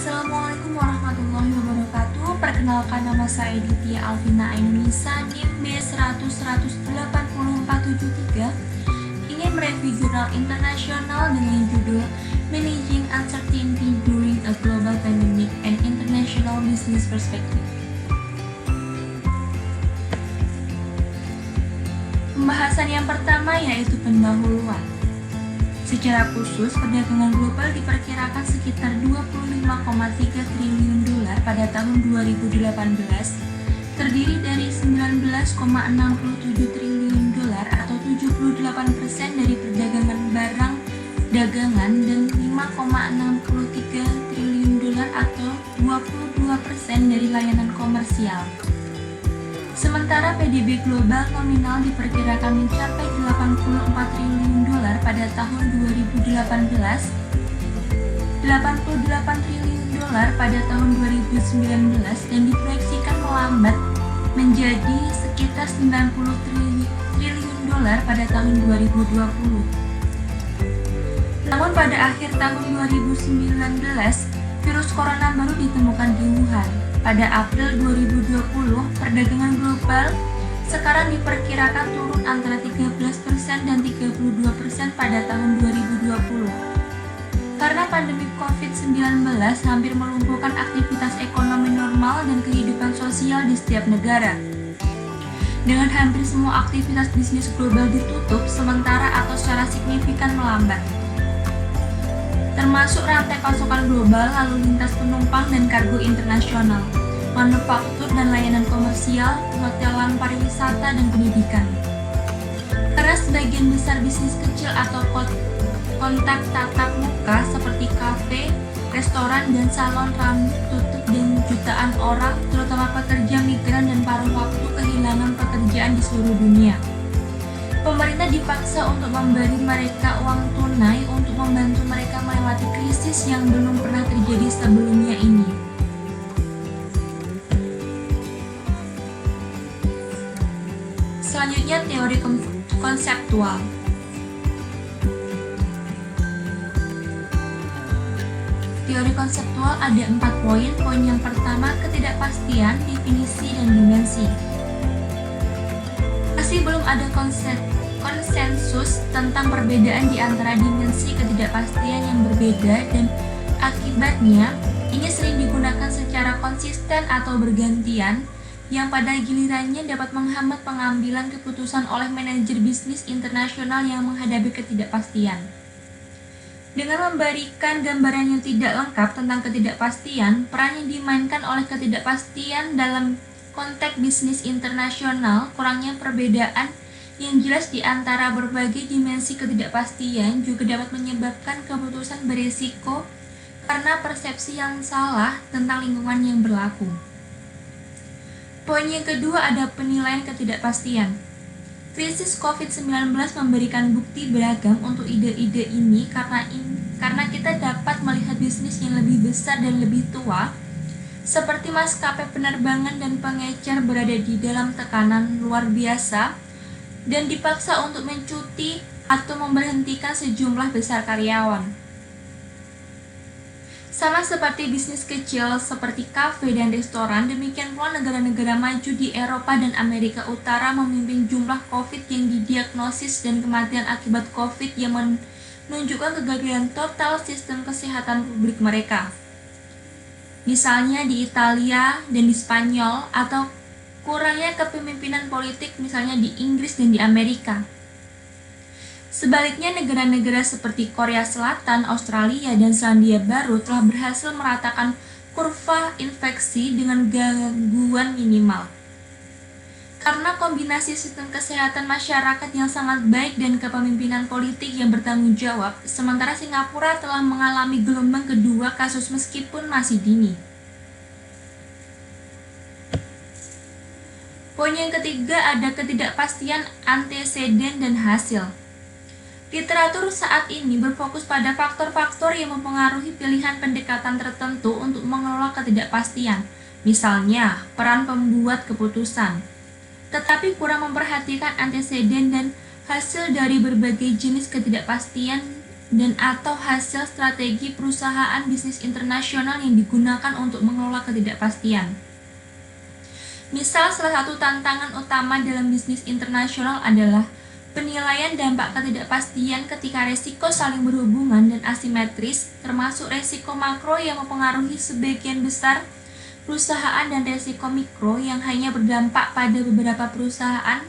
Assalamualaikum warahmatullahi wabarakatuh. Perkenalkan, nama saya Ditya Alvina Ainunisa, NIM B100180473. Ini mereview jurnal internasional dengan judul Managing Uncertainty During a Global Pandemic and International Business Perspective. Pembahasan yang pertama yaitu pendahuluan. Secara khusus, perdagangan global diperkirakan sekitar 25,3 triliun dolar pada tahun 2018, terdiri dari 19,67 triliun dolar atau 78% dari perdagangan barang dagangan dan 5,63 triliun dolar atau 22% dari layanan komersial. Sementara PDB global nominal diperkirakan mencapai 84 triliun dolar pada tahun 2018, 88 triliun dolar pada tahun 2019 dan diproyeksikan melambat menjadi sekitar 90 triliun dolar pada tahun 2020. Namun pada akhir tahun 2019, virus corona baru ditemukan di Wuhan. Pada April 2020, perdagangan global sekarang diperkirakan turun antara 13% dan 32% pada tahun 2020. Karena pandemi COVID-19 hampir melumpuhkan aktivitas ekonomi normal dan kehidupan sosial di setiap negara. Dengan hampir semua aktivitas bisnis global ditutup sementara atau secara signifikan melambat, termasuk rantai pasokan global, lalu lintas penumpang dan kargo internasional, manufaktur dan layanan komersial, perhotelan, pariwisata, dan pendidikan. Karena sebagian besar bisnis kecil atau kontak tatap muka seperti kafe, restoran, dan salon rambut tutup dan jutaan orang, terutama pekerja migran dan paruh waktu, kehilangan pekerjaan di seluruh dunia. Pemerintah dipaksa untuk memberi mereka uang tunai untuk membantu mereka melewati krisis yang belum pernah terjadi sebelumnya ini. Selanjutnya, teori konseptual. Teori konseptual ada 4 poin. Poin yang pertama, ketidakpastian, definisi, dan dimensi. Masih belum ada konsensus tentang perbedaan di antara dimensi ketidakpastian yang berbeda dan akibatnya ini sering digunakan secara konsisten atau bergantian yang pada gilirannya dapat menghambat pengambilan keputusan oleh manajer bisnis internasional yang menghadapi ketidakpastian. Dengan memberikan gambaran yang tidak lengkap tentang ketidakpastian, peran yang dimainkan oleh ketidakpastian dalam konteks bisnis internasional, kurangnya perbedaan yang jelas di antara berbagai dimensi ketidakpastian juga dapat menyebabkan keputusan berisiko karena persepsi yang salah tentang lingkungan yang berlaku. Poin yang kedua ada penilaian ketidakpastian. Krisis COVID-19 memberikan bukti beragam untuk ide-ide ini karena kita dapat melihat bisnis yang lebih besar dan lebih tua seperti maskapai penerbangan dan pengecer berada di dalam tekanan luar biasa dan dipaksa untuk mencuti atau memberhentikan sejumlah besar karyawan. Sama seperti bisnis kecil seperti kafe dan restoran, demikian pula negara-negara maju di Eropa dan Amerika Utara memimpin jumlah COVID yang didiagnosis dan kematian akibat COVID yang menunjukkan kegagalan total sistem kesehatan publik mereka. Misalnya di Italia dan di Spanyol, atau kurangnya kepemimpinan politik misalnya di Inggris dan di Amerika. Sebaliknya, negara-negara seperti Korea Selatan, Australia, dan Selandia Baru telah berhasil meratakan kurva infeksi dengan gangguan minimal. Karena kombinasi sistem kesehatan masyarakat yang sangat baik dan kepemimpinan politik yang bertanggung jawab, sementara Singapura telah mengalami gelombang kedua kasus meskipun masih dini. Poin yang ketiga ada ketidakpastian anteseden dan hasil. Literatur saat ini berfokus pada faktor-faktor yang mempengaruhi pilihan pendekatan tertentu untuk mengelola ketidakpastian, misalnya peran pembuat keputusan, tetapi kurang memperhatikan anteseden dan hasil dari berbagai jenis ketidakpastian dan atau hasil strategi perusahaan bisnis internasional yang digunakan untuk mengelola ketidakpastian. Misal, salah satu tantangan utama dalam bisnis internasional adalah penilaian dampak ketidakpastian ketika resiko saling berhubungan dan asimetris, termasuk resiko makro yang mempengaruhi sebagian besar perusahaan dan resiko mikro yang hanya berdampak pada beberapa perusahaan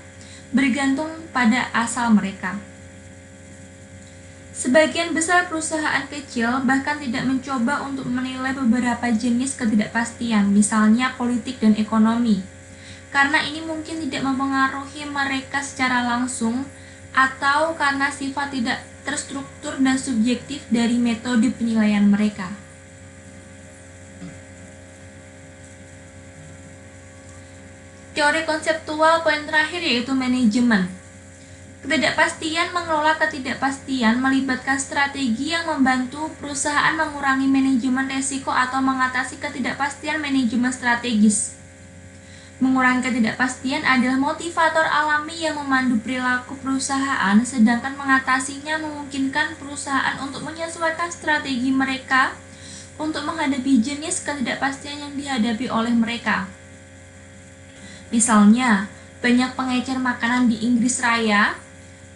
bergantung pada asal mereka. Sebagian besar perusahaan kecil bahkan tidak mencoba untuk menilai beberapa jenis ketidakpastian, misalnya politik dan ekonomi, karena ini mungkin tidak mempengaruhi mereka secara langsung atau karena sifat tidak terstruktur dan subjektif dari metode penilaian mereka. Teori konseptual poin terakhir yaitu manajemen. Mengelola ketidakpastian melibatkan strategi yang membantu perusahaan mengurangi manajemen risiko atau mengatasi ketidakpastian manajemen strategis. Mengurangi ketidakpastian adalah motivator alami yang memandu perilaku perusahaan, sedangkan mengatasinya memungkinkan perusahaan untuk menyesuaikan strategi mereka untuk menghadapi jenis ketidakpastian yang dihadapi oleh mereka. Misalnya, banyak pengecer makanan di Inggris Raya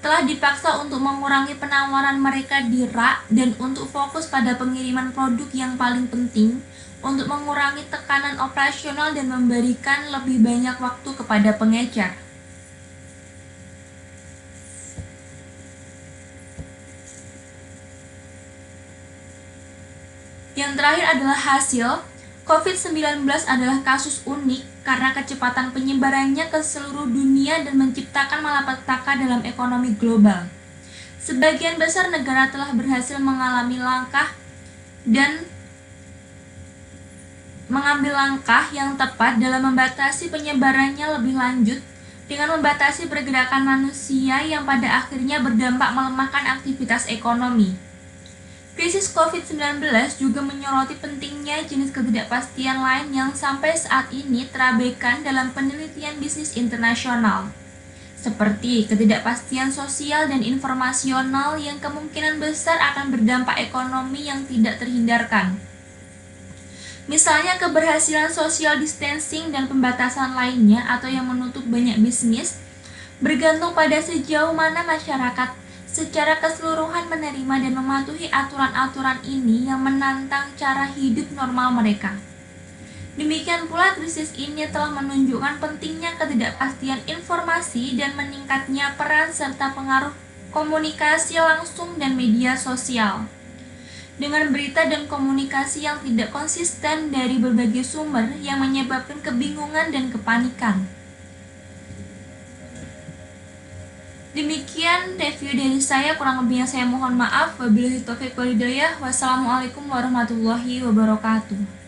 telah dipaksa untuk mengurangi penawaran mereka di rak dan untuk fokus pada pengiriman produk yang paling penting untuk mengurangi tekanan operasional dan memberikan lebih banyak waktu kepada pengecer. Yang terakhir adalah hasil. COVID-19 adalah kasus unik karena kecepatan penyebarannya ke seluruh dunia dan menciptakan malapetaka dalam ekonomi global. Sebagian besar negara telah berhasil mengalami langkah dan mengambil langkah yang tepat dalam membatasi penyebarannya lebih lanjut dengan membatasi pergerakan manusia yang pada akhirnya berdampak melemahkan aktivitas ekonomi. Krisis COVID-19 juga menyoroti pentingnya jenis ketidakpastian lain yang sampai saat ini terabaikan dalam penelitian bisnis internasional, seperti ketidakpastian sosial dan informasional yang kemungkinan besar akan berdampak ekonomi yang tidak terhindarkan. Misalnya keberhasilan social distancing dan pembatasan lainnya atau yang menutup banyak bisnis, bergantung pada sejauh mana masyarakat secara keseluruhan menerima dan mematuhi aturan-aturan ini yang menantang cara hidup normal mereka. Demikian pula krisis ini telah menunjukkan pentingnya ketidakpastian informasi dan meningkatnya peran serta pengaruh komunikasi langsung dan media sosial. Dengan berita dan komunikasi yang tidak konsisten dari berbagai sumber yang menyebabkan kebingungan dan kepanikan. Demikian review dari saya, kurang lebihnya saya mohon maaf. Wabillahi taufiq wal hidayah. Wassalamualaikum warahmatullahi wabarakatuh.